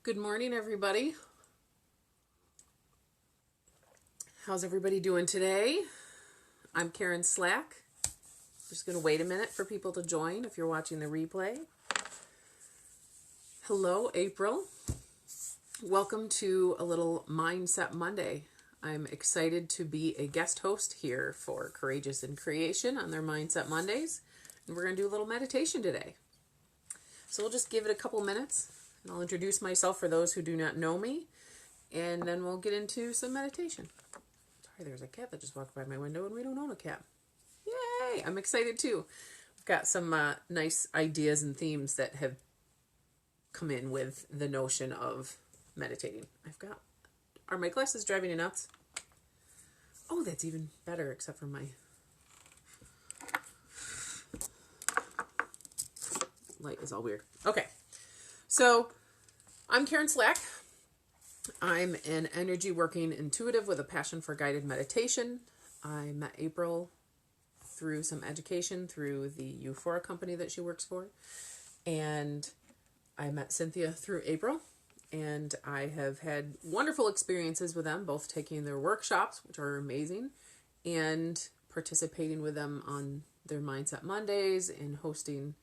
Good morning, everybody. How's everybody doing today? I'm Karen Slack. Just going to wait a minute for people to join if you're watching the replay. Hello, April. Welcome to a little Mindset Monday. I'm excited to be a guest host here for Courageous in Creation on their Mindset Mondays. And we're going to do a little meditation today. So we'll just give it a couple minutes and I'll introduce myself for those who do not know me. And then we'll get into some meditation. Sorry, there's a cat that just walked by my window and we don't own a cat. Yay! I'm excited too. We've got some nice ideas and themes that have come in with the notion of meditating. Are my glasses driving you nuts? Oh, that's even better, except for my light is all weird. Okay, so I'm Karen Slack. I'm an energy working intuitive with a passion for guided meditation. I met April through some education through the Euphora company that she works for. And I met Cynthia through April. And I have had wonderful experiences with them, both taking their workshops, which are amazing, and participating with them on their Mindset Mondays and hosting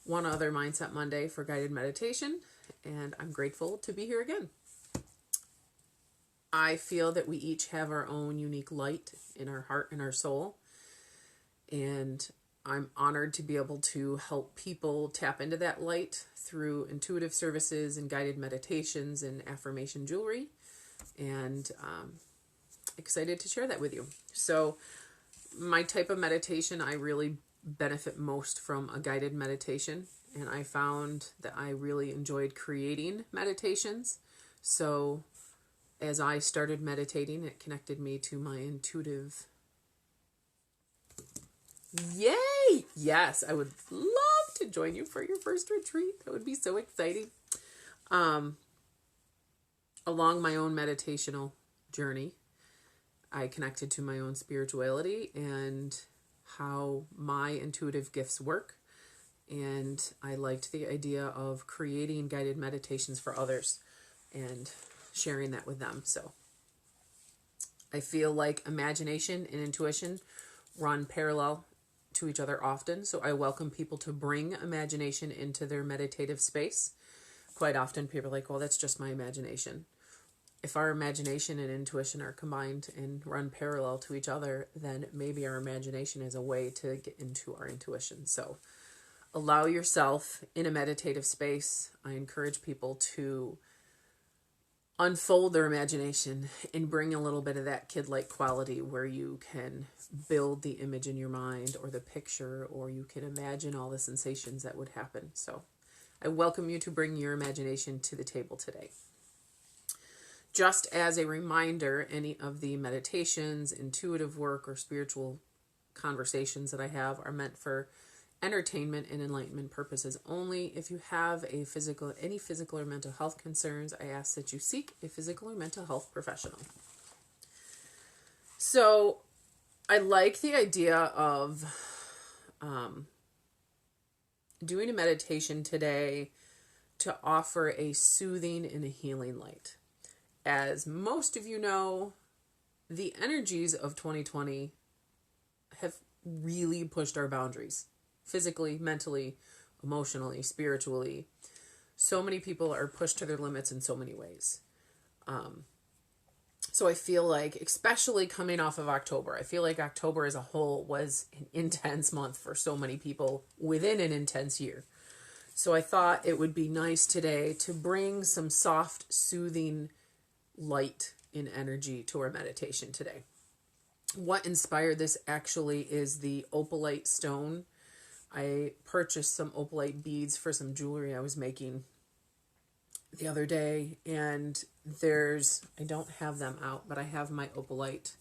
one other Mindset Monday for guided meditation. And I'm grateful to be here again. I feel that we each have our own unique light in our heart and our soul. And I'm honored to be able to help people tap into that light through intuitive services and guided meditations and affirmation jewelry. And excited to share that with you. So my type of meditation, I really benefit most from a guided meditation. And I found that I really enjoyed creating meditations. So as I started meditating, it connected me to my intuitive. Yay! Yes, I would love to join you for your first retreat. That would be so exciting. Along my own meditational journey, I connected to my own spirituality and how my intuitive gifts work. And I liked the idea of creating guided meditations for others and sharing that with them. So I feel like imagination and intuition run parallel to each other often. So I welcome people to bring imagination into their meditative space. Quite often people are like, well, that's just my imagination. If our imagination and intuition are combined and run parallel to each other, then maybe our imagination is a way to get into our intuition. So allow yourself in a meditative space. I encourage people to unfold their imagination and bring a little bit of that kid-like quality where you can build the image in your mind or the picture, or you can imagine all the sensations that would happen. So I welcome you to bring your imagination to the table today. Just as a reminder, any of the meditations, intuitive work, or spiritual conversations that I have are meant for entertainment and enlightenment purposes only. If you have any physical or mental health concerns, I ask that you seek a physical or mental health professional. So I like the idea of doing a meditation today to offer a soothing and a healing light. As most of you know, the energies of 2020 have really pushed our boundaries. Physically, mentally, emotionally, spiritually. So many people are pushed to their limits in so many ways. So I feel like, especially coming off of October, I feel like October as a whole was an intense month for so many people within an intense year. So I thought it would be nice today to bring some soft, soothing light and energy to our meditation today. What inspired this actually is the opalite stone. I purchased some opalite beads for some jewelry I was making the other day, and I don't have them out, but I have my opalite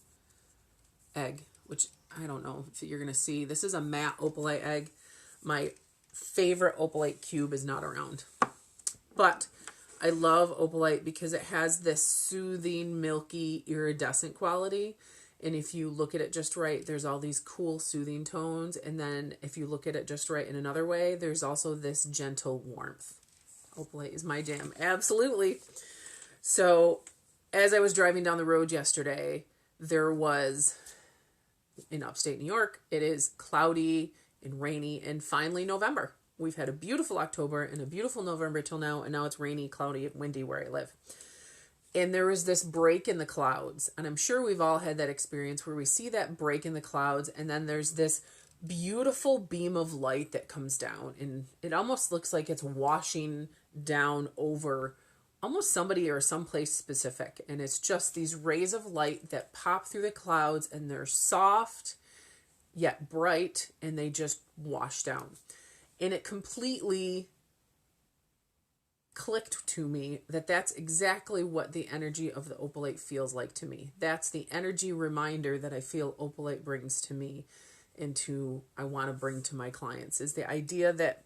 egg, which I don't know if you're going to see. This is a matte opalite egg. My favorite opalite cube is not around, but I love opalite because it has this soothing, milky, iridescent quality. And if you look at it just right, there's all these cool soothing tones. And then if you look at it just right in another way, there's also this gentle warmth. Opalite is my jam. Absolutely. So as I was driving down the road yesterday, there was, in upstate New York, it is cloudy and rainy and finally November. We've had a beautiful October and a beautiful November till now, and now it's rainy, cloudy, and windy where I live. And there was this break in the clouds, and I'm sure we've all had that experience where we see that break in the clouds, and then there's this beautiful beam of light that comes down, and it almost looks like it's washing down over almost somebody or someplace specific. And it's just these rays of light that pop through the clouds, and they're soft yet bright, and they just wash down. And it completely clicked to me that that's exactly what the energy of the Opalite feels like to me. That's the energy reminder that I feel Opalite brings to me and to I want to bring to my clients, is the idea that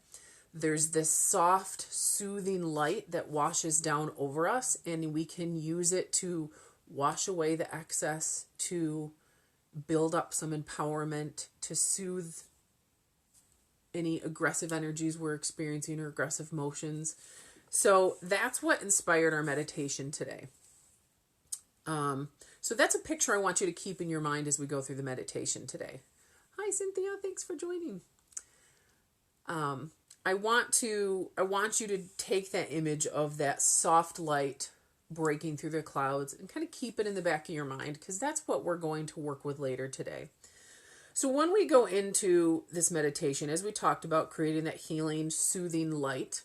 there's this soft, soothing light that washes down over us, and we can use it to wash away the excess, to build up some empowerment, to soothe any aggressive energies we're experiencing or aggressive motions. So that's what inspired our meditation today. So that's a picture I want you to keep in your mind as we go through the meditation today. Hi, Cynthia. Thanks for joining. I want you to take that image of that soft light breaking through the clouds and kind of keep it in the back of your mind, because that's what we're going to work with later today. So when we go into this meditation, as we talked about creating that healing, soothing light,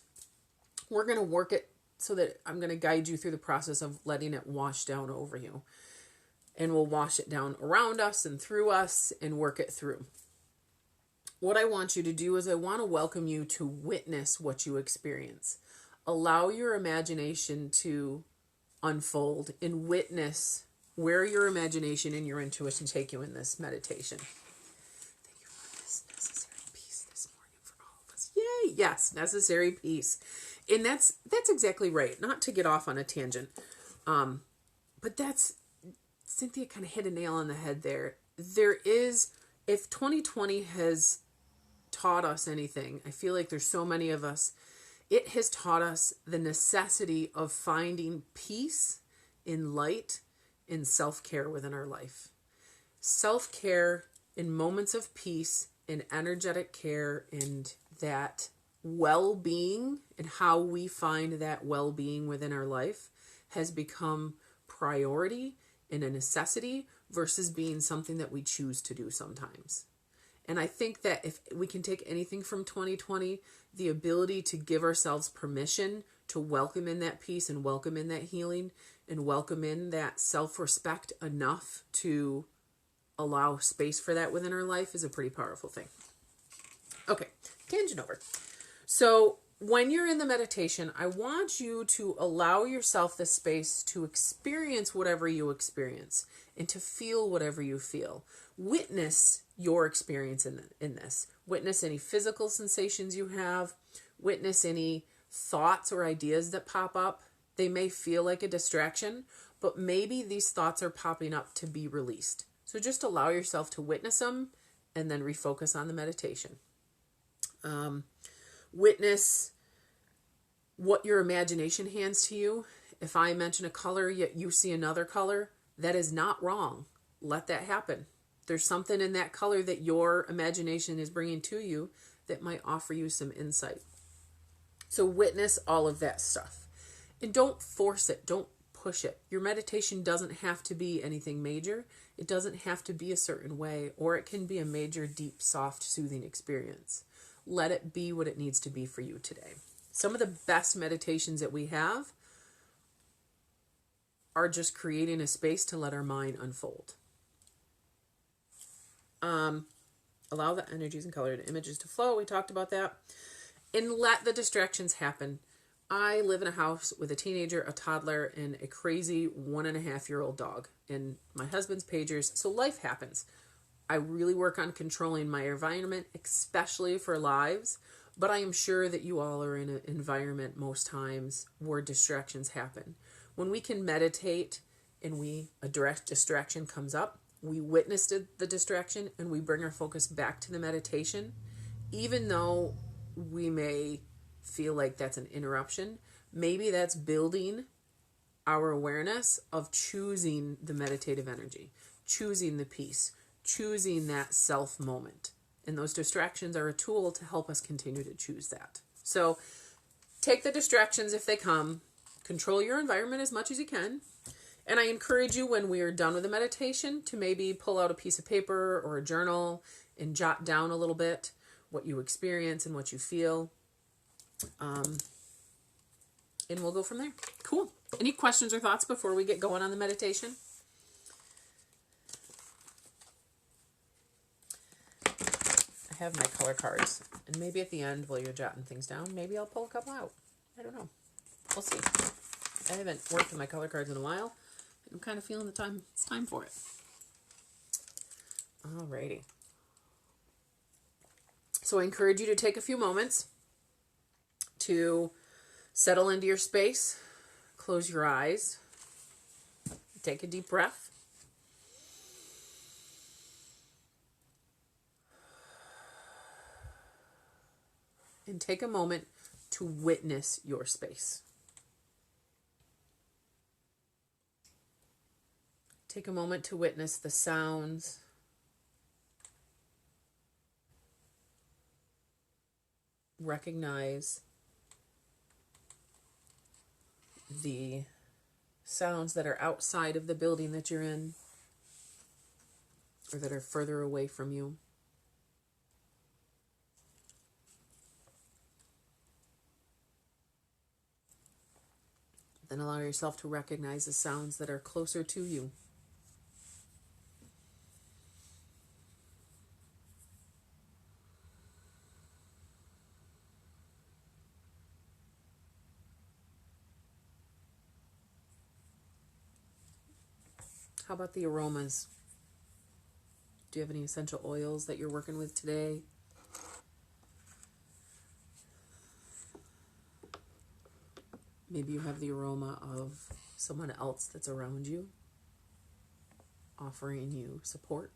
we're going to work it so that I'm going to guide you through the process of letting it wash down over you. And we'll wash it down around us and through us and work it through. What I want you to do is I want to welcome you to witness what you experience. Allow your imagination to unfold and witness where your imagination and your intuition take you in this meditation. Thank you for this necessary peace this morning for all of us. Yay! Yes, necessary peace. And that's exactly right. Not to get off on a tangent, but that's, Cynthia kind of hit a nail on the head there. There is, if 2020 has taught us anything, I feel like there's so many of us, it has taught us the necessity of finding peace in light, in self-care within our life. Self-care in moments of peace, in energetic care, and that well-being, and how we find that well-being within our life has become priority and a necessity versus being something that we choose to do sometimes. And I think that if we can take anything from 2020, the ability to give ourselves permission to welcome in that peace and welcome in that healing and welcome in that self-respect enough to allow space for that within our life is a pretty powerful thing. Okay, tangent over. So when you're in the meditation, I want you to allow yourself the space to experience whatever you experience and to feel whatever you feel. Witness your experience in this. Witness any physical sensations you have. Witness any thoughts or ideas that pop up. They may feel like a distraction, but maybe these thoughts are popping up to be released. So just allow yourself to witness them and then refocus on the meditation. Witness what your imagination hands to you. If I mention a color, yet you see another color, that is not wrong. Let that happen. There's something in that color that your imagination is bringing to you that might offer you some insight. So witness all of that stuff. And don't force it. Don't push it. Your meditation doesn't have to be anything major. It doesn't have to be a certain way, or it can be a major, deep, soft, soothing experience. Let it be what it needs to be for you today. Some of the best meditations that we have are just creating a space to let our mind unfold. Allow the energies and color and images to flow. We talked about that. And let the distractions happen. I live in a house with a teenager, a toddler, and a crazy 1.5-year-old dog. And my husband's pagers. So life happens. I really work on controlling my environment, especially for lives. But I am sure that you all are in an environment most times where distractions happen. When we can meditate and a direct distraction comes up, we witness the distraction and we bring our focus back to the meditation, even though we may feel like that's an interruption, maybe that's building our awareness of choosing the meditative energy, choosing the peace, choosing that self moment. And those distractions are a tool to help us continue to choose that. So take the distractions if they come, control your environment as much as you can. And I encourage you, when we are done with the meditation, to maybe pull out a piece of paper or a journal and jot down a little bit what you experience and what you feel. And we'll go from there. Cool. Any questions or thoughts before we get going on the meditation? I have my color cards, and maybe at the end while you're jotting things down, maybe I'll pull a couple out. I don't know. We'll see. I haven't worked with my color cards in a while. I'm kind of feeling the time. It's time for it. Alrighty. So I encourage you to take a few moments to settle into your space. Close your eyes. Take a deep breath. And take a moment to witness your space. Take a moment to witness the sounds, recognize the sounds that are outside of the building that you're in or that are further away from you. Then allow yourself to recognize the sounds that are closer to you. How about the aromas? Do you have any essential oils that you're working with today? Maybe you have the aroma of someone else that's around you, offering you support.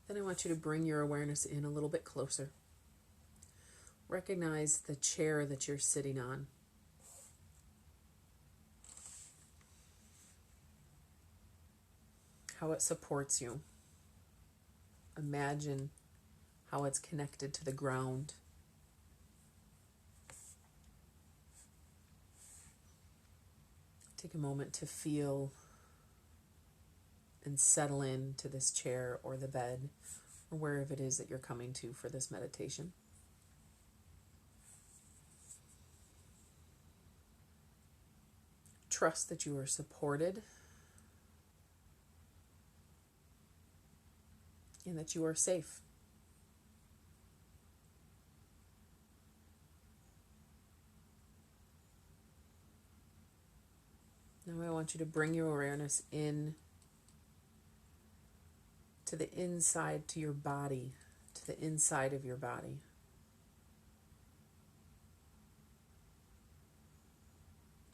Then I want you to bring your awareness in a little bit closer. Recognize the chair that you're sitting on. How it supports you. Imagine how it's connected to the ground. Take a moment to feel and settle into this chair or the bed or wherever it is that you're coming to for this meditation. Trust that you are supported and that you are safe. Now I want you to bring your awareness in to the inside, to your body, to the inside of your body.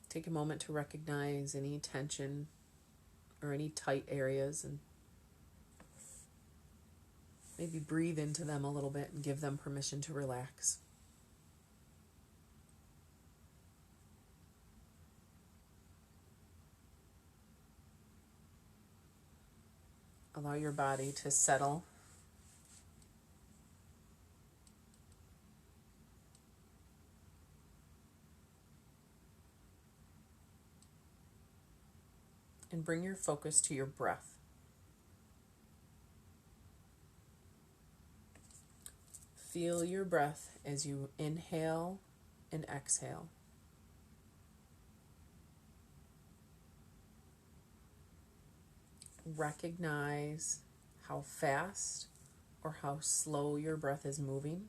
Take a moment to recognize any tension or any tight areas and maybe breathe into them a little bit and give them permission to relax. Allow your body to settle. And bring your focus to your breath. Feel your breath as you inhale and exhale. Recognize how fast or how slow your breath is moving.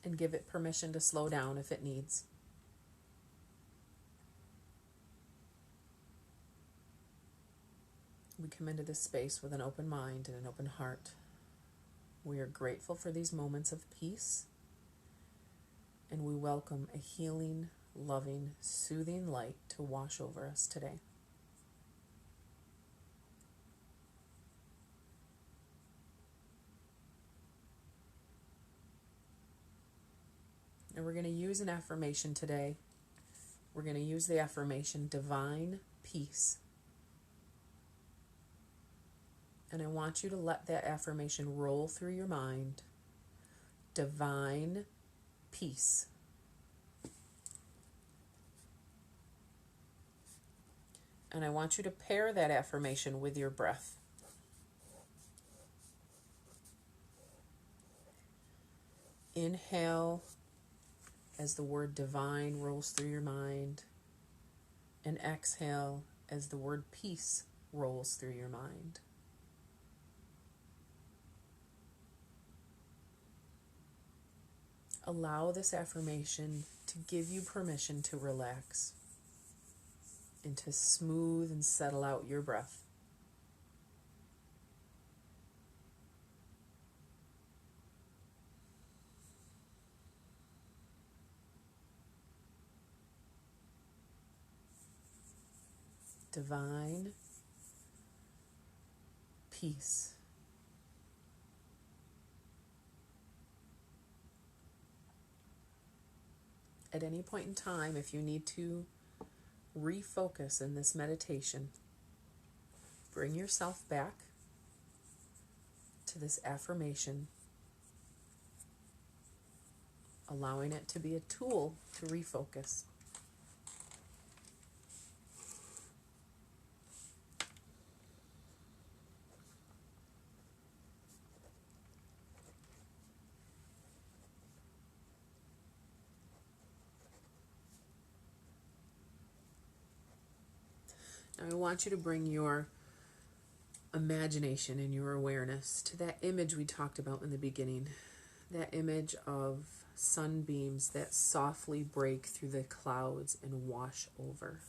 And give it permission to slow down if it needs. We come into this space with an open mind and an open heart. We are grateful for these moments of peace, and we welcome a healing, loving, soothing light to wash over us today. And we're going to use an affirmation today. We're going to use the affirmation divine peace. And I want you to let that affirmation roll through your mind. Divine peace. And I want you to pair that affirmation with your breath. Inhale as the word divine rolls through your mind, and exhale as the word peace rolls through your mind. Allow this affirmation to give you permission to relax and to smooth and settle out your breath. Divine peace. At any point in time, if you need to refocus in this meditation, bring yourself back to this affirmation, allowing it to be a tool to refocus. Now I want you to bring your imagination and your awareness to that image we talked about in the beginning, that image of sunbeams that softly break through the clouds and wash over,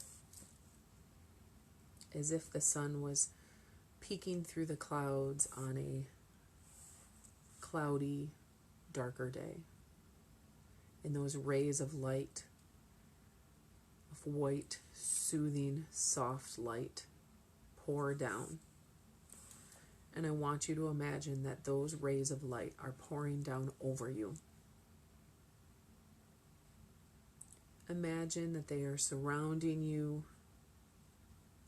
as if the sun was peeking through the clouds on a cloudy, darker day. And those rays of light, of white, soothing, soft light, pour down. And I want you to imagine that those rays of light are pouring down over you. Imagine that they are surrounding you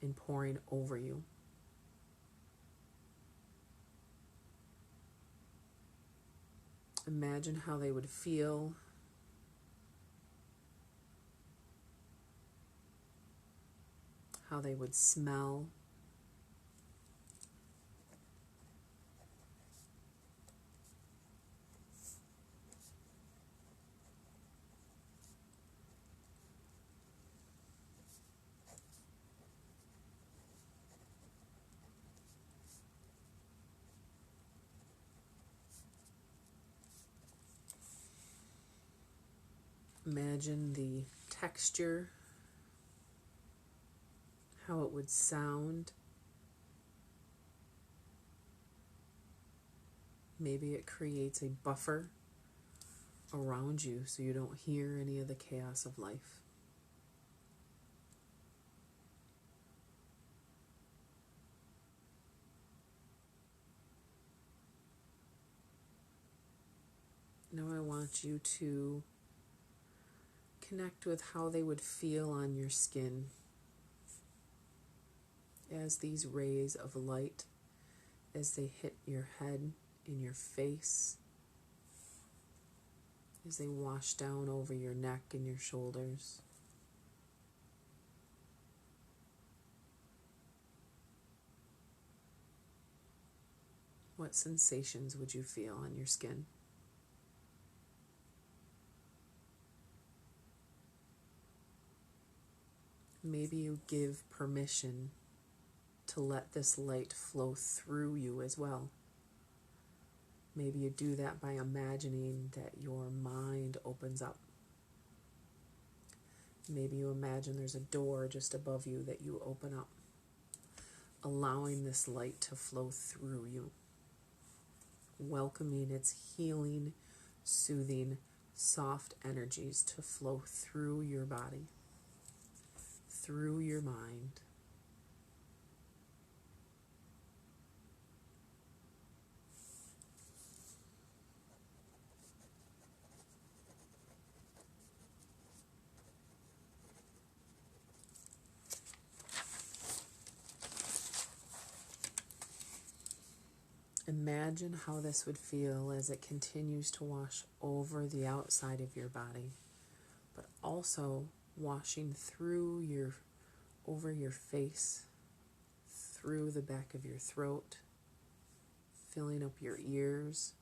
and pouring over you. Imagine how they would feel. How they would smell. Imagine the texture, how it would sound. Maybe it creates a buffer around you so you don't hear any of the chaos of life. Now I want you to connect with how they would feel on your skin as these rays of light, as they hit your head, in your face, as they wash down over your neck and your shoulders. What sensations would you feel on your skin? Maybe you give permission to let this light flow through you as well. Maybe you do that by imagining that your mind opens up. Maybe you imagine there's a door just above you that you open up. allowing this light to flow through you, welcoming its healing, soothing, soft energies to flow through your body, through your mind. Imagine how this would feel as it continues to wash over the outside of your body, but also washing over your face, through the back of your throat, filling up your ears,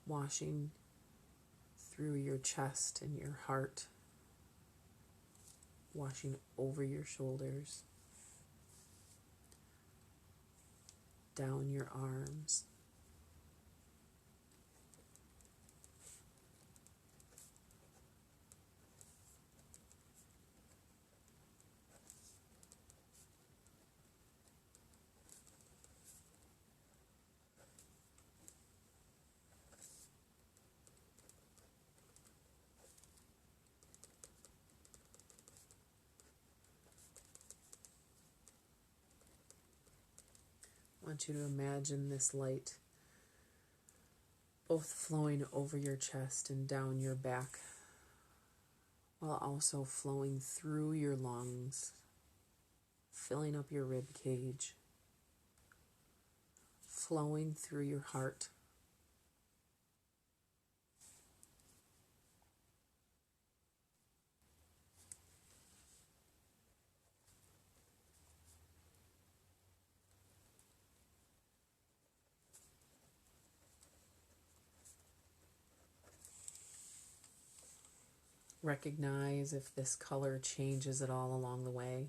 washing through your chest and your heart, washing over your shoulders, down your arms, I want you to imagine this light both flowing over your chest and down your back, while also flowing through your lungs, filling up your rib cage, flowing through your heart, recognize if this color changes at all along the way.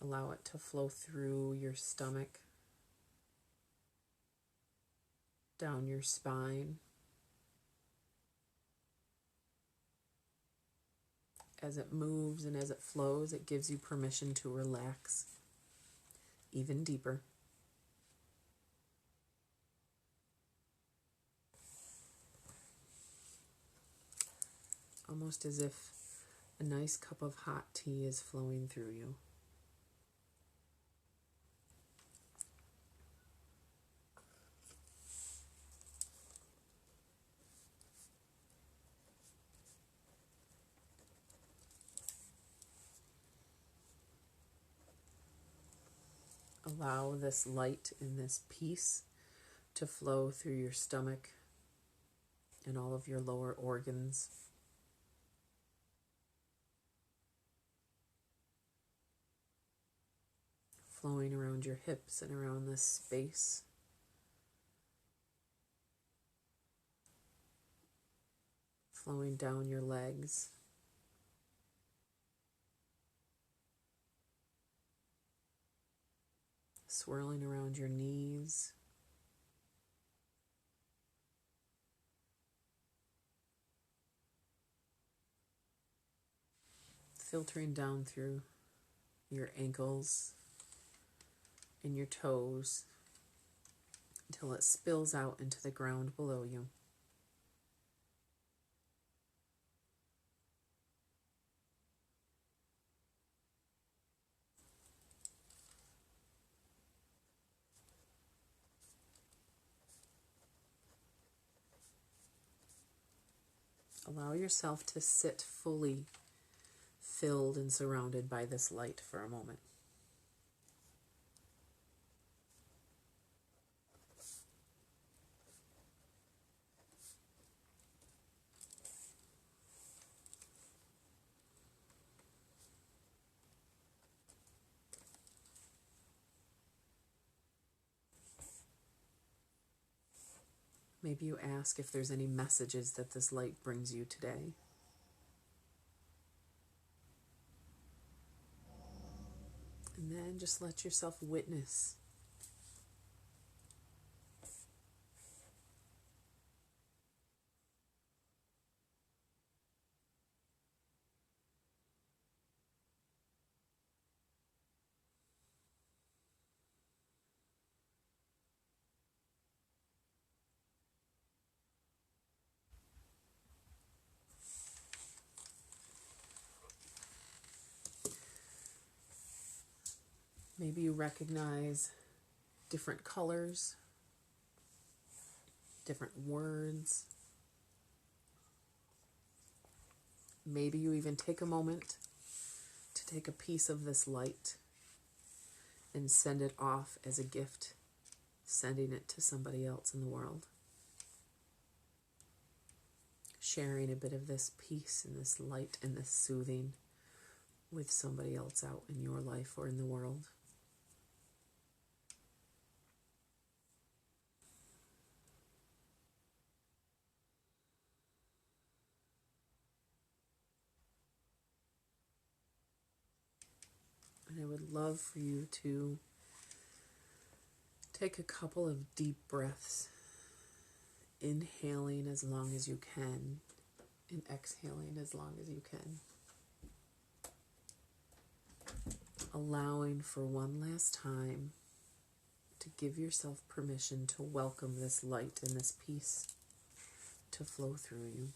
Allow it to flow through your stomach, down your spine. As it moves and as it flows, it gives you permission to relax even deeper. Almost as if a nice cup of hot tea is flowing through you. Allow this light and this peace to flow through your stomach and all of your lower organs. Flowing around your hips and around this space. Flowing down your legs. Swirling around your knees. Filtering down through your ankles and your toes until it spills out into the ground below you. Allow yourself to sit fully filled and surrounded by this light for a moment. Maybe you ask if there's any messages that this light brings you today. And then just let yourself witness. Maybe you recognize different colors, different words. Maybe you even take a moment to take a piece of this light and send it off as a gift, sending it to somebody else in the world. Sharing a bit of this peace and this light and this soothing with somebody else out in your life or in the world. And I would love for you to take a couple of deep breaths, inhaling as long as you can and exhaling as long as you can. Allowing for one last time to give yourself permission to welcome this light and this peace to flow through you.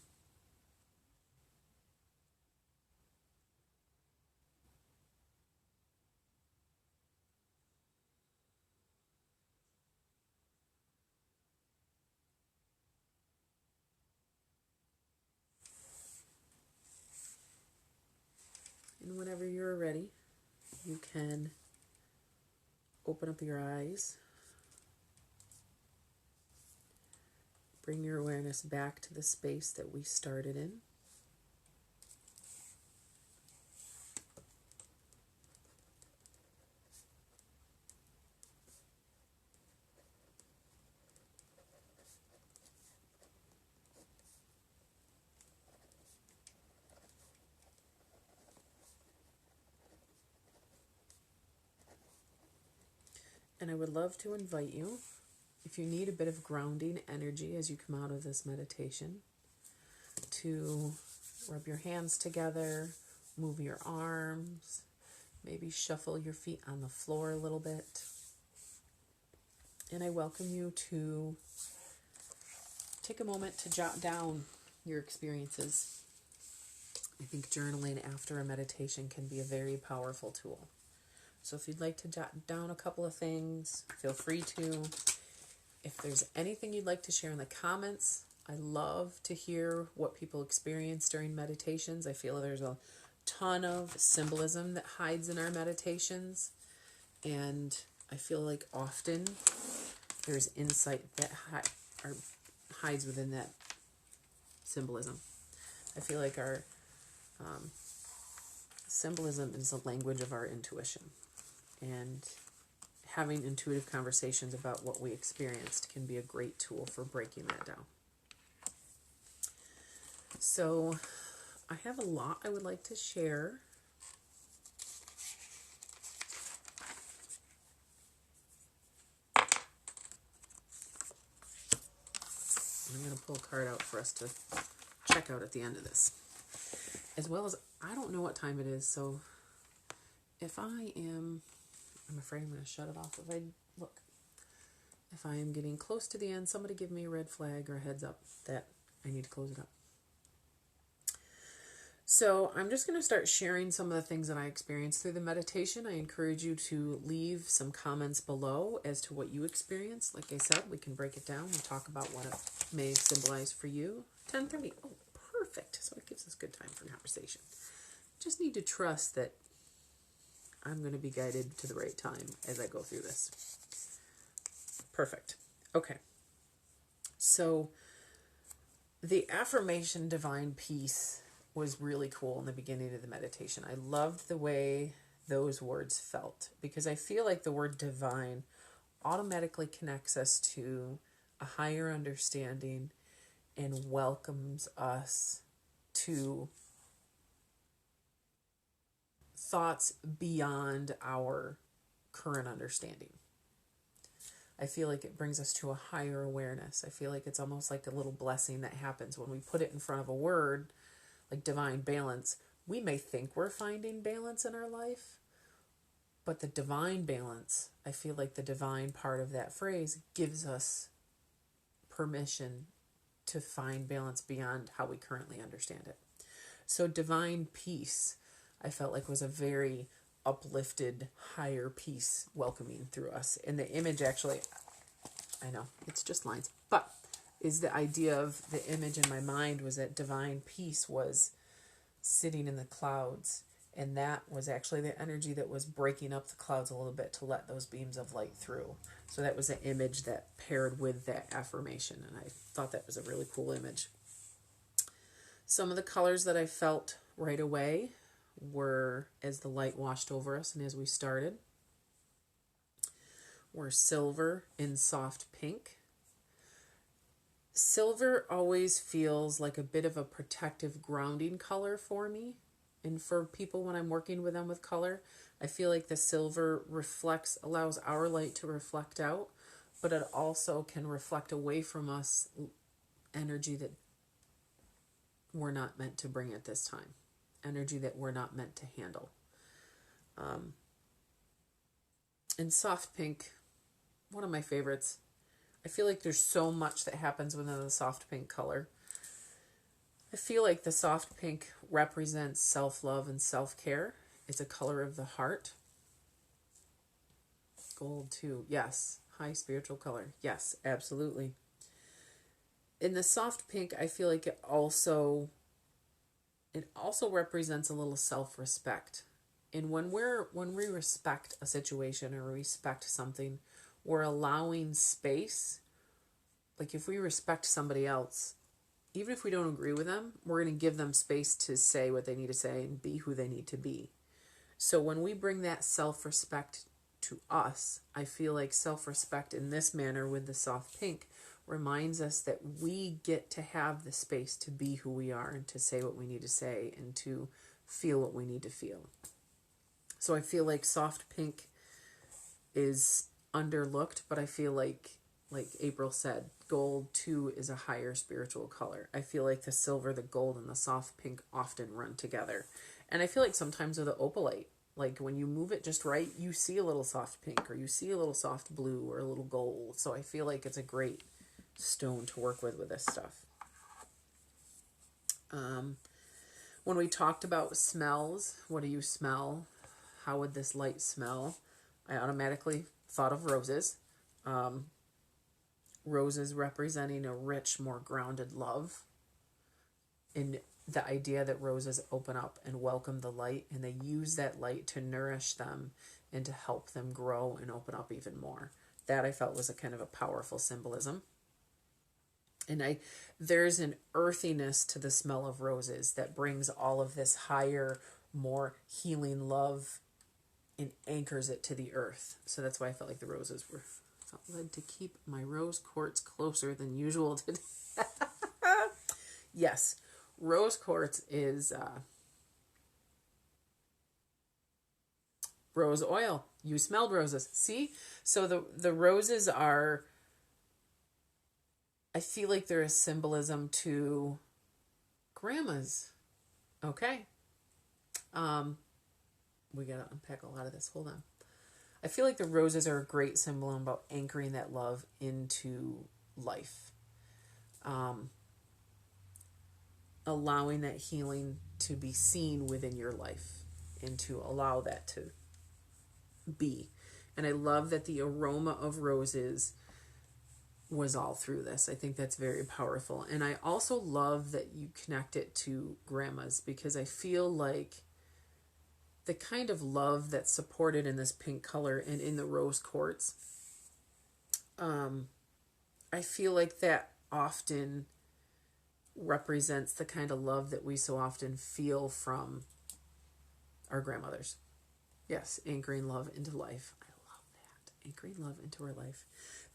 And whenever you're ready, you can open up your eyes. Bring your awareness back to the space that we started in. And I would love to invite you, if you need a bit of grounding energy as you come out of this meditation, to rub your hands together, move your arms, maybe shuffle your feet on the floor a little bit. And I welcome you to take a moment to jot down your experiences. I think journaling after a meditation can be a very powerful tool. So if you'd like to jot down a couple of things, feel free to. If there's anything you'd like to share in the comments, I love to hear what people experience during meditations. I feel there's a ton of symbolism that hides in our meditations, and I feel like often there's insight that hides within that symbolism. I feel like our symbolism is the language of our intuition, and having intuitive conversations about what we experienced can be a great tool for breaking that down. So I have a lot I would like to share. I'm going to pull a card out for us to check out at the end of this. As well as, I don't know what time it is, so if I'm afraid I'm going to shut it off if I am getting close to the end, somebody give me a red flag or a heads up that I need to close it up. So I'm just going to start sharing some of the things that I experienced through the meditation. I encourage you to leave some comments below as to what you experienced. Like I said, we can break it down and talk about what it may symbolize for you. 10:30. Oh, perfect. So it gives us good time for conversation. Just need to trust that I'm going to be guided to the right time as I go through this. Perfect. Okay. So the affirmation divine peace was really cool in the beginning of the meditation. I loved the way those words felt, because I feel like the word divine automatically connects us to a higher understanding and welcomes us to thoughts beyond our current understanding. I feel like it brings us to a higher awareness. I feel like it's almost like a little blessing that happens when we put it in front of a word like divine balance. We may think we're finding balance in our life, but the divine balance, I feel like the divine part of that phrase gives us permission to find balance beyond how we currently understand it. So divine peace, I felt like, was a very uplifted, higher peace welcoming through us. And the image actually, I know, it's just lines, but is the idea of the image in my mind was that divine peace was sitting in the clouds. And that was actually the energy that was breaking up the clouds a little bit to let those beams of light through. So that was the image that paired with that affirmation. And I thought that was a really cool image. Some of the colors that I felt right away were, as the light washed over us and as we started, were silver and soft pink. Silver always feels like a bit of a protective grounding color for me. And for people when I'm working with them with color, I feel like the silver allows our light to reflect out, but it also can reflect away from us energy that we're not meant to bring at this time. Energy that we're not meant to handle. And soft pink, one of my favorites. I feel like there's so much that happens within the soft pink color. I feel like the soft pink represents self-love and self-care. It's a color of the heart. Gold too. Yes. High spiritual color. Yes, absolutely. In the soft pink, I feel like it also represents a little self-respect. And when we respect a situation or respect something, we're allowing space. Like if we respect somebody else, even if we don't agree with them, we're going to give them space to say what they need to say and be who they need to be. So when we bring that self-respect to us, I feel like self-respect in this manner with the soft pink reminds us that we get to have the space to be who we are and to say what we need to say and to feel what we need to feel. So I feel like soft pink is underlooked, but I feel like April said, gold too is a higher spiritual color. I feel like the silver, the gold, and the soft pink often run together. And I feel like sometimes with the opalite, like when you move it just right, you see a little soft pink or you see a little soft blue or a little gold. So I feel like it's a great stone to work with this stuff. When we talked about smells, what do you smell? How would this light smell? I automatically thought of roses. Roses representing a rich, more grounded love. And the idea that roses open up and welcome the light, and they use that light to nourish them and to help them grow and open up even more. That I felt was a kind of a powerful symbolism. And there's an earthiness to the smell of roses that brings all of this higher, more healing love and anchors it to the earth. So that's why I felt like the roses felt led to keep my rose quartz closer than usual today. Yes, rose quartz is rose oil. You smelled roses. See? So the roses are, I feel like they're a symbolism to grandmas. Okay. We got to unpack a lot of this. Hold on. I feel like the roses are a great symbol about anchoring that love into life. Allowing that healing to be seen within your life and to allow that to be. And I love that the aroma of roses was all through this. I think that's very powerful. And I also love that you connect it to grandmas, because I feel like the kind of love that's supported in this pink color and in the rose quartz, I feel like that often represents the kind of love that we so often feel from our grandmothers. Yes, anchoring love into life. I love that. Anchoring love into our life.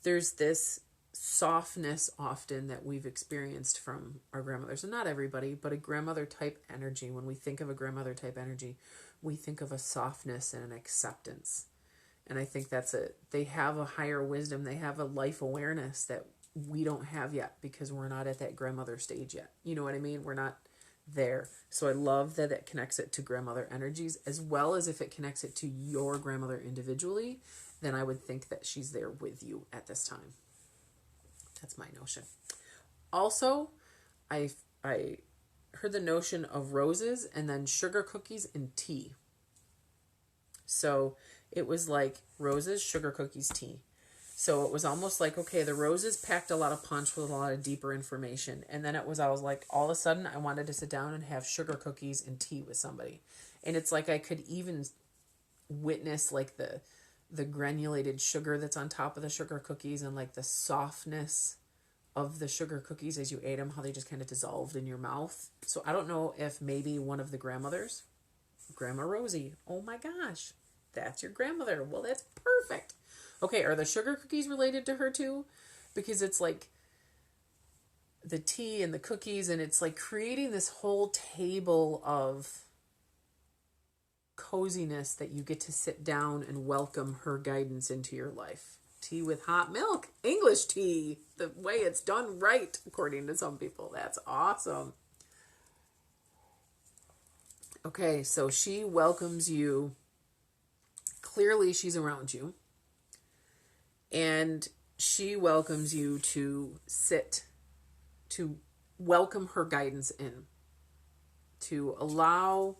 There's this softness often that we've experienced from our grandmothers, and not everybody, but a grandmother type energy. When we think of a grandmother type energy, we think of a softness and an acceptance. And I think that's it. They have a higher wisdom. They have a life awareness that we don't have yet, because we're not at that grandmother stage yet. You know what I mean? We're not there. So I love that it connects it to grandmother energies, as well as if it connects it to your grandmother individually, then I would think that she's there with you at this time. That's my notion. Also, I heard the notion of roses and then sugar cookies and tea. So it was like roses, sugar cookies, tea. So it was almost like, okay, the roses packed a lot of punch with a lot of deeper information. And then I was like, all of a sudden I wanted to sit down and have sugar cookies and tea with somebody. And it's like I could even witness like the granulated sugar that's on top of the sugar cookies and like the softness of the sugar cookies as you ate them, how they just kind of dissolved in your mouth. So I don't know if maybe one of the grandmothers, Grandma Rosie, oh my gosh, that's your grandmother. Well, that's perfect. Okay, are the sugar cookies related to her too? Because it's like the tea and the cookies, and it's like creating this whole table of coziness that you get to sit down and welcome her guidance into your life. Tea with hot milk, English tea, the way it's done right, according to some people. That's awesome. Okay, so she welcomes you. Clearly, she's around you. And she welcomes you to sit, to welcome her guidance in, to allow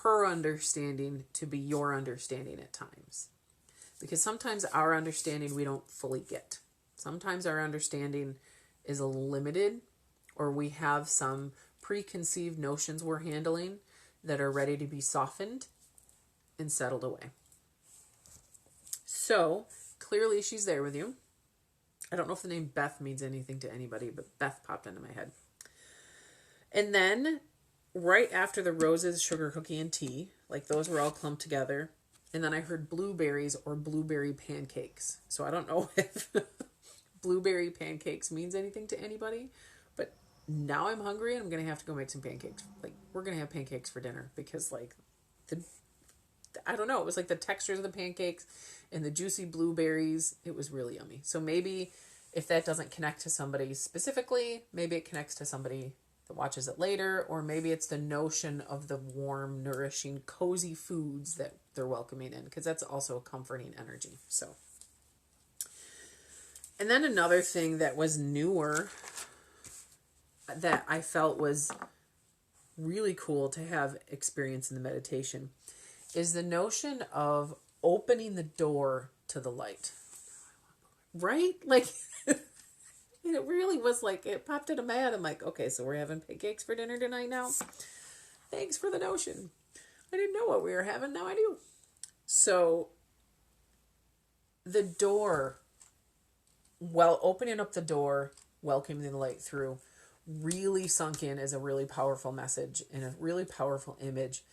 her understanding to be your understanding at times. Because sometimes our understanding we don't fully get. Sometimes our understanding is limited, or we have some preconceived notions we're handling that are ready to be softened and settled away. So, clearly she's there with you. I don't know if the name Beth means anything to anybody, but Beth popped into my head. And then, right after the roses, sugar cookie, and tea, like those were all clumped together. And then I heard blueberries or blueberry pancakes. So I don't know if blueberry pancakes means anything to anybody, but now I'm hungry and I'm going to have to go make some pancakes. Like, we're going to have pancakes for dinner because, like, I don't know, it was like the textures of the pancakes and the juicy blueberries. It was really yummy. So maybe if that doesn't connect to somebody specifically, maybe it connects to somebody that watches it later, or maybe it's the notion of the warm, nourishing, cozy foods that they're welcoming in, because that's also a comforting energy. So, and then another thing that was newer that I felt was really cool to have experience in the meditation is the notion of opening the door to the light. Right? Like, it really was like, it popped into my head. I'm like, okay, so we're having pancakes for dinner tonight now? Thanks for the notion. I didn't know what we were having. Now I do. So, the door, well, opening up the door, welcoming the light through, really sunk in as a really powerful message and a really powerful image.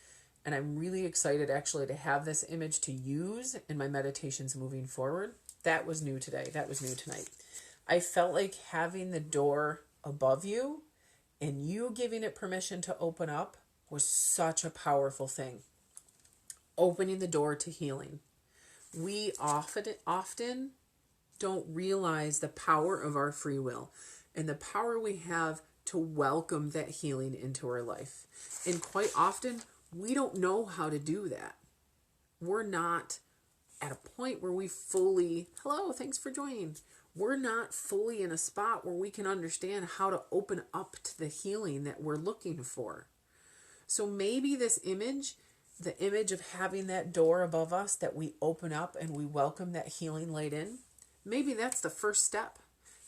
And I'm really excited actually to have this image to use in my meditations moving forward. That was new today. That was new tonight. I felt like having the door above you and you giving it permission to open up was such a powerful thing. Opening the door to healing. We often don't realize the power of our free will and the power we have to welcome that healing into our life. And quite often, we don't know how to do that. We're not at a point where we fully, hello, thanks for joining. We're not fully in a spot where we can understand how to open up to the healing that we're looking for. So maybe this image, the image of having that door above us that we open up and we welcome that healing light in, maybe that's the first step.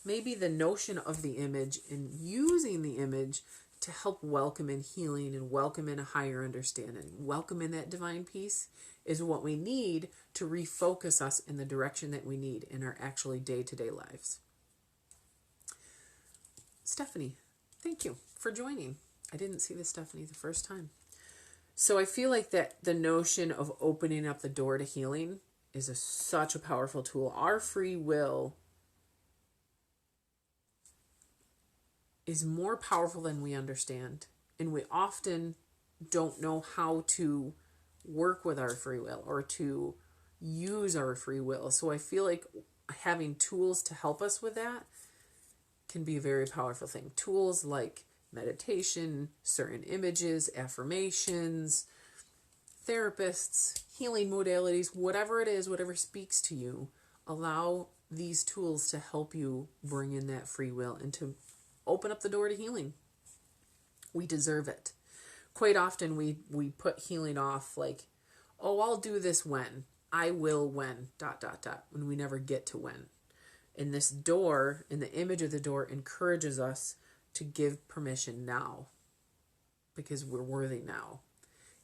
Maybe the notion of the image and using the image to help welcome in healing and welcome in a higher understanding, welcome in that divine peace is what we need to refocus us in the direction that we need in our actually day-to-day lives. Stephanie, thank you for joining. I didn't see the Stephanie the first time. So I feel like that the notion of opening up the door to healing is such a powerful tool. Our free will is more powerful than we understand. And we often don't know how to work with our free will or to use our free will. So I feel like having tools to help us with that can be a very powerful thing. Tools like meditation, certain images, affirmations, therapists, healing modalities, whatever it is, whatever speaks to you, allow these tools to help you bring in that free will and to open up the door to healing. We deserve it. Quite often we put healing off like, oh, I'll do this when. I will when, ... when we never get to when. And this door, and the image of the door encourages us to give permission now because we're worthy now.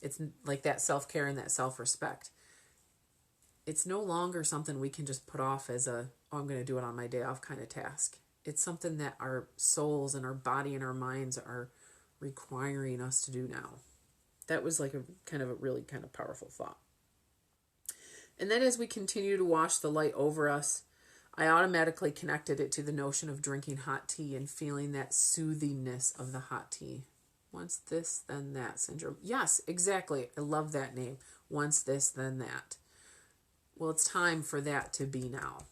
It's like that self-care and that self-respect. It's no longer something we can just put off as a, oh, I'm going to do it on my day off kind of task. It's something that our souls and our body and our minds are requiring us to do now. That was like a kind of a really kind of powerful thought. And then as we continue to wash the light over us, I automatically connected it to the notion of drinking hot tea and feeling that soothingness of the hot tea. Once this, then that syndrome. Yes, exactly. I love that name. Once this, then that. Well, it's time for that to be now.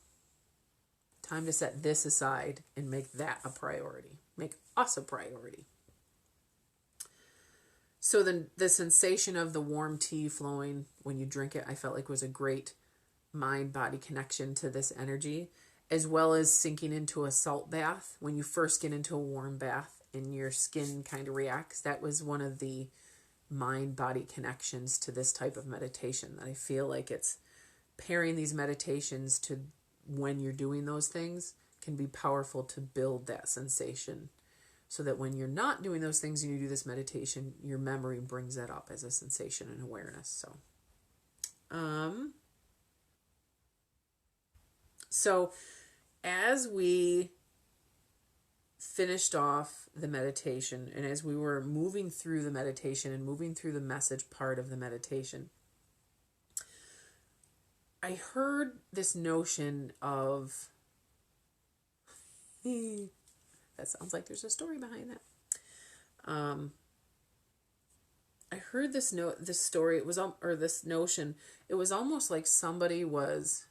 Time to set this aside and make that a priority. Make us a priority. So then the sensation of the warm tea flowing when you drink it, I felt like was a great mind-body connection to this energy, as well as sinking into a salt bath. When you first get into a warm bath and your skin kind of reacts, that was one of the mind-body connections to this type of meditation, that I feel like it's pairing these meditations to when you're doing those things can be powerful to build that sensation, so that when you're not doing those things and you do this meditation, your memory brings that up as a sensation and awareness. So as we finished off the meditation, and as we were moving through the meditation and moving through the message part of the meditation, I heard this notion of, that sounds like there's a story behind that. I heard this story. It was, or this notion. It was almost like somebody was.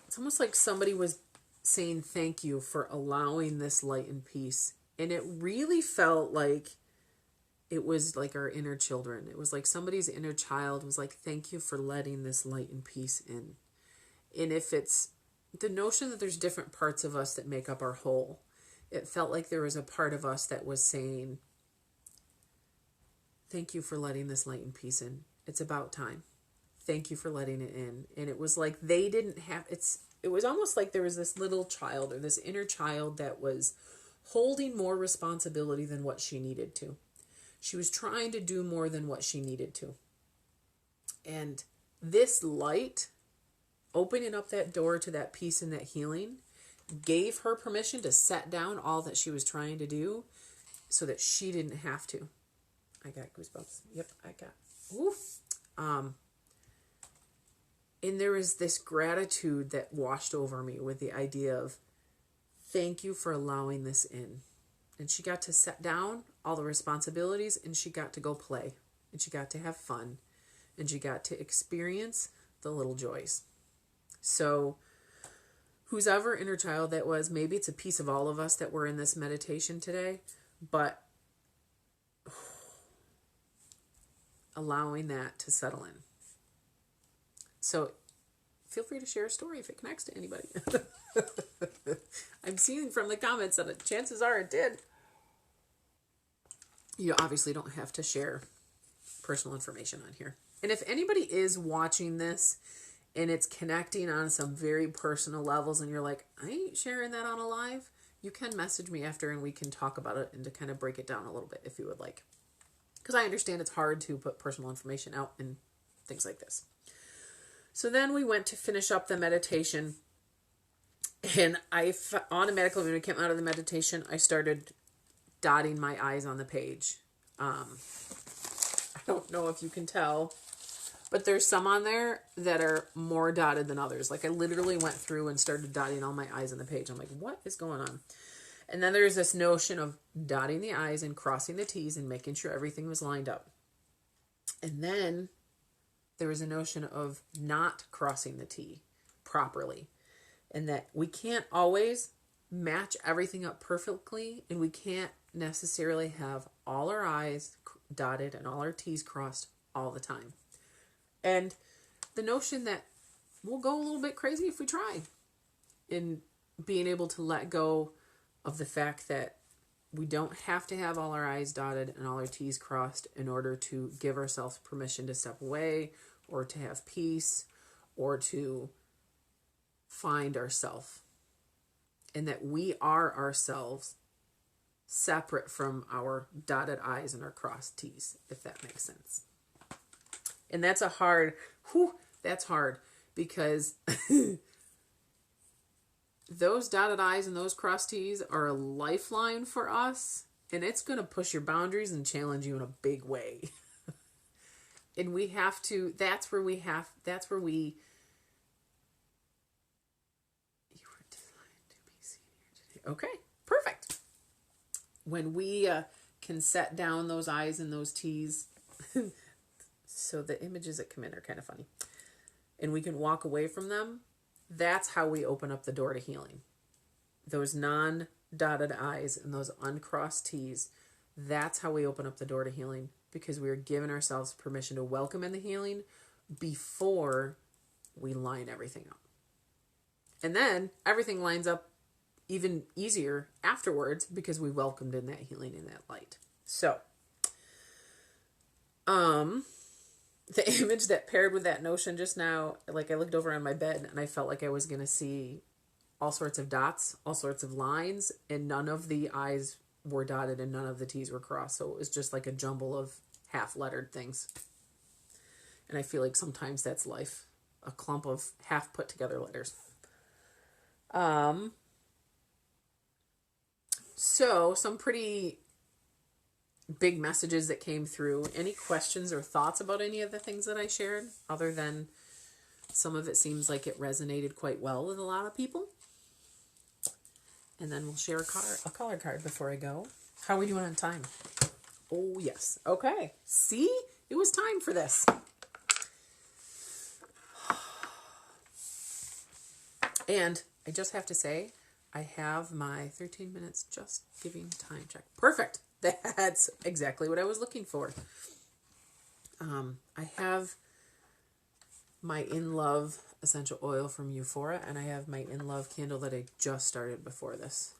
It's almost like somebody was saying thank you for allowing this light and peace, and it really felt like it was like our inner children. It was like somebody's inner child was like, thank you for letting this light and peace in. And if it's the notion that there's different parts of us that make up our whole, it felt like there was a part of us that was saying, thank you for letting this light and peace in. It's about time. Thank you for letting it in. And it was like they didn't have, it was almost like there was this little child or this inner child that was holding more responsibility than what she needed to. She was trying to do more than what she needed to. And this light, opening up that door to that peace and that healing, gave her permission to set down all that she was trying to do so that she didn't have to. I got goosebumps. Yep, I got. Oof. And there was this gratitude that washed over me with the idea of, thank you for allowing this in. And she got to set down all the responsibilities, and she got to go play, and she got to have fun, and she got to experience the little joys. So whose ever inner child that was, maybe it's a piece of all of us that were in this meditation today, but allowing that to settle in. So feel free to share a story if it connects to anybody. I'm seeing from the comments that chances are it did. You obviously don't have to share personal information on here. And if anybody is watching this and it's connecting on some very personal levels and you're like, I ain't sharing that on a live, you can message me after and we can talk about it and to kind of break it down a little bit if you would like. Because I understand it's hard to put personal information out and things like this. So then we went to finish up the meditation, and I automatically, when we came out of the meditation, I started dotting my I's on the page. I don't know if you can tell, but there's some on there that are more dotted than others. Like I literally went through and started dotting all my I's on the page. I'm like, what is going on? And then there's this notion of dotting the I's and crossing the T's and making sure everything was lined up. And then there was a notion of not crossing the T properly, and that we can't always match everything up perfectly, and we can't necessarily have all our I's dotted and all our T's crossed all the time. And the notion that we'll go a little bit crazy if we try, in being able to let go of the fact that We don't have to have all our I's dotted and all our T's crossed in order to give ourselves permission to step away or to have peace or to find ourselves. And that we are ourselves separate from our dotted I's and our crossed T's, if that makes sense. And that's that's hard because those dotted I's and those crossed T's are a lifeline for us, and it's going to push your boundaries and challenge you in a big way. And we have to, you were designed to be seen here today. Okay, perfect. When we can set down those I's and those T's, so the images that come in are kind of funny, and we can walk away from them, that's how we open up the door to healing. Those non-dotted I's and those uncrossed T's, that's how we open up the door to healing, because we are giving ourselves permission to welcome in the healing before we line everything up. And then everything lines up even easier afterwards because we welcomed in that healing in that light. So, the image that paired with that notion just now, like I looked over on my bed and I felt like I was going to see all sorts of dots, all sorts of lines, and none of the I's were dotted and none of the T's were crossed. So it was just like a jumble of half-lettered things. And I feel like sometimes that's life, a clump of half put together letters. So some pretty big messages that came through. Any questions or thoughts about any of the things that I shared, other than some of it seems like it resonated quite well with a lot of people? And then we'll share a color card before I go. How are we doing on time? Oh, yes. Okay. See? It was time for this. And I just have to say, I have my 13 minutes just giving time check. Perfect. That's exactly what I was looking for. I have my In Love essential oil from Euphora, and I have my In Love candle that I just started before this.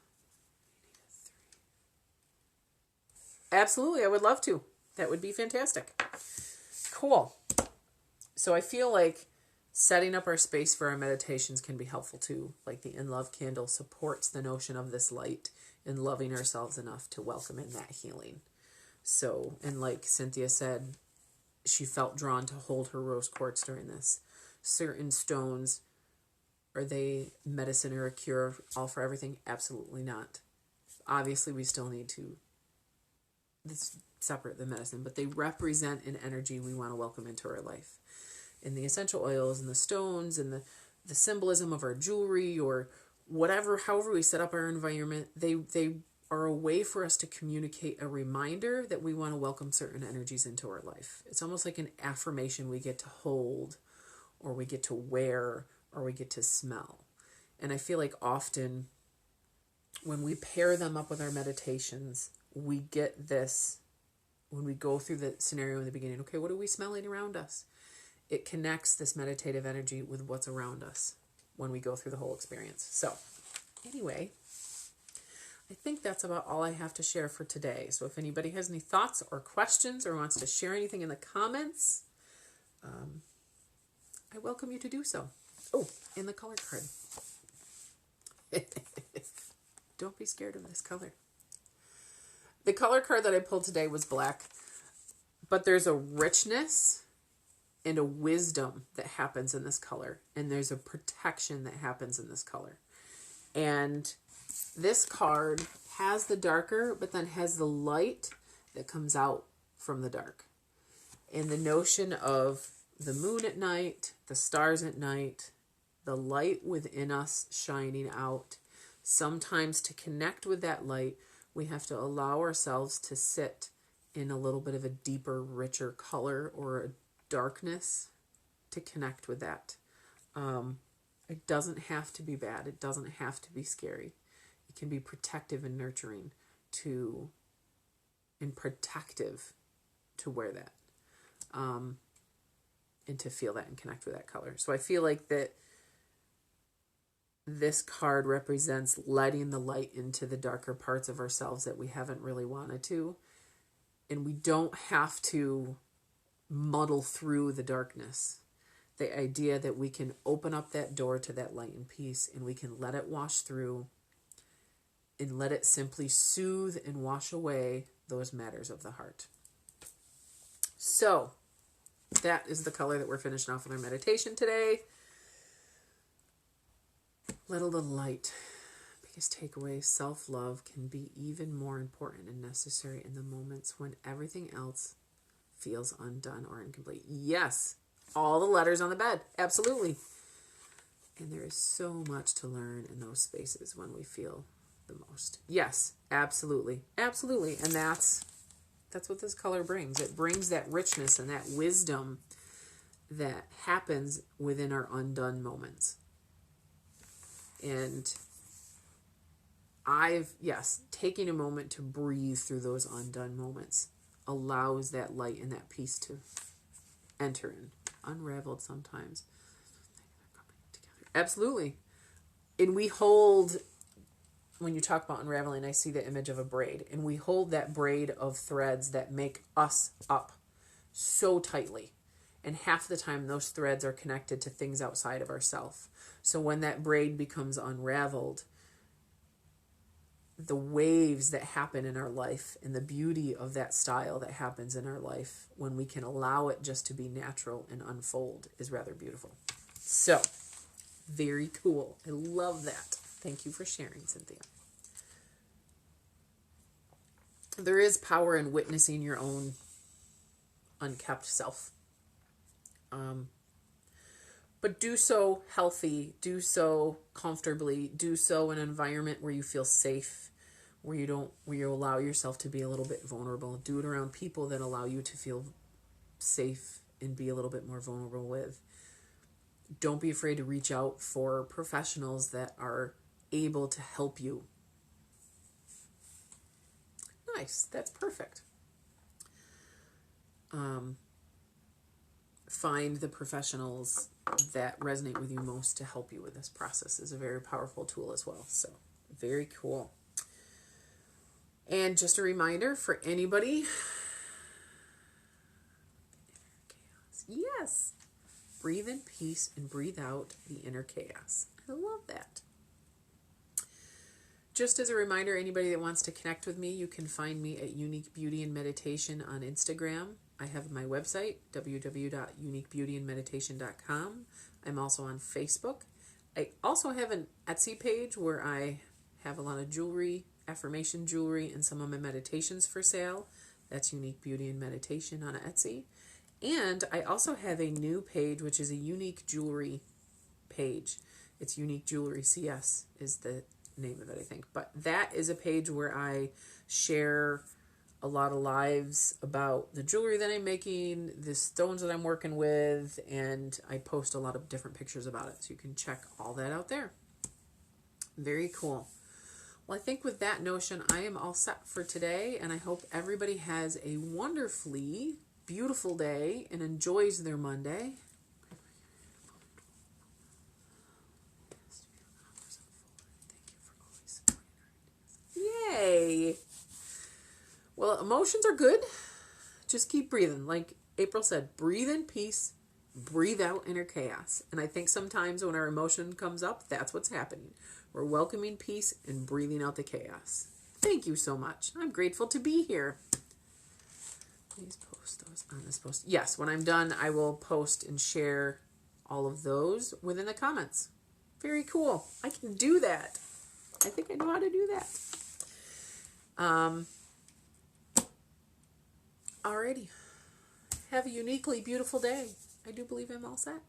Absolutely, I would love to. That would be fantastic. Cool. So I feel like setting up our space for our meditations can be helpful too. Like the In Love candle supports the notion of this light and loving ourselves enough to welcome in that healing. So, and like Cynthia said, she felt drawn to hold her rose quartz during this. Certain stones, are they medicine or a cure all for everything? Absolutely not. Obviously, we still need to separate the medicine, but they represent an energy we want to welcome into our life. And the essential oils and the stones and the symbolism of our jewelry or whatever, however we set up our environment, they are a way for us to communicate a reminder that we want to welcome certain energies into our life. It's almost like an affirmation we get to hold, or we get to wear, or we get to smell. And I feel like often when we pair them up with our meditations, we get this, when we go through the scenario in the beginning, okay, what are we smelling around us? It connects this meditative energy with what's around us when we go through the whole experience. So anyway, I think that's about all I have to share for today. So if anybody has any thoughts or questions or wants to share anything in the comments, I welcome you to do so. Oh, and the color card. Don't be scared of this color. The color card that I pulled today was black, but there's a richness and a wisdom that happens in this color. And there's a protection that happens in this color. And this card has the darker, but then has the light that comes out from the dark. And the notion of the moon at night, the stars at night, the light within us shining out. Sometimes to connect with that light, we have to allow ourselves to sit in a little bit of a deeper, richer color or a darkness to connect with that. It doesn't have to be bad. It doesn't have to be scary. It can be protective and nurturing and protective to wear that. And to feel that and connect with that color. So I feel like that this card represents letting the light into the darker parts of ourselves that we haven't really wanted to. And we don't have to muddle through the darkness. The idea that we can open up that door to that light and peace, and we can let it wash through and let it simply soothe and wash away those matters of the heart. So that is the color that we're finishing off with our meditation today. Let a little light. Biggest takeaway, self-love can be even more important and necessary in the moments when everything else feels undone or incomplete. Yes, all the letters on the bed. Absolutely. And there is so much to learn in those spaces when we feel the most. Yes, absolutely. Absolutely. And that's what this color brings. It brings that richness and that wisdom that happens within our undone moments. And taking a moment to breathe through those undone moments allows that light and that peace to enter in. Unraveled sometimes. Absolutely. And we hold, when you talk about unraveling, I see the image of a braid. And we hold that braid of threads that make us up so tightly. And half the time those threads are connected to things outside of ourselves. So when that braid becomes unraveled, the waves that happen in our life and the beauty of that style that happens in our life when we can allow it just to be natural and unfold is rather beautiful. So, very cool. I love that. Thank you for sharing, Cynthia. There is power in witnessing your own unkept self. But do so healthy, do so comfortably, do so in an environment where you feel safe, where you allow yourself to be a little bit vulnerable. Do it around people that allow you to feel safe and be a little bit more vulnerable with. Don't be afraid to reach out for professionals that are able to help you. Nice, that's perfect. Find the professionals that resonate with you most to help you with this process is a very powerful tool as well. So, very cool. And just a reminder for anybody, yes, breathe in peace and breathe out the inner chaos. I love that. Just as a reminder, anybody that wants to connect with me, you can find me at Unique Beauty and Meditation on Instagram. I have my website, www.uniquebeautyandmeditation.com. I'm also on Facebook. I also have an Etsy page where I have a lot of jewelry, affirmation jewelry, and some of my meditations for sale. That's Unique Beauty and Meditation on Etsy. And I also have a new page, which is a unique jewelry page. It's Unique Jewelry CS is the name of it, I think. But that is a page where I share a lot of lives about the jewelry that I'm making, the stones that I'm working with, and I post a lot of different pictures about it. So you can check all that out there. Very cool. Well, I think with that notion, I am all set for today, and I hope everybody has a wonderfully beautiful day and enjoys their Monday. Yay! Well, emotions are good. Just keep breathing. Like April said, breathe in peace, breathe out inner chaos. And I think sometimes when our emotion comes up, that's what's happening. We're welcoming peace and breathing out the chaos. Thank you so much. I'm grateful to be here. Please post those on this post. Yes, when I'm done, I will post and share all of those within the comments. Very cool. I can do that. I think I know how to do that. Alrighty. Have a uniquely beautiful day. I do believe I'm all set.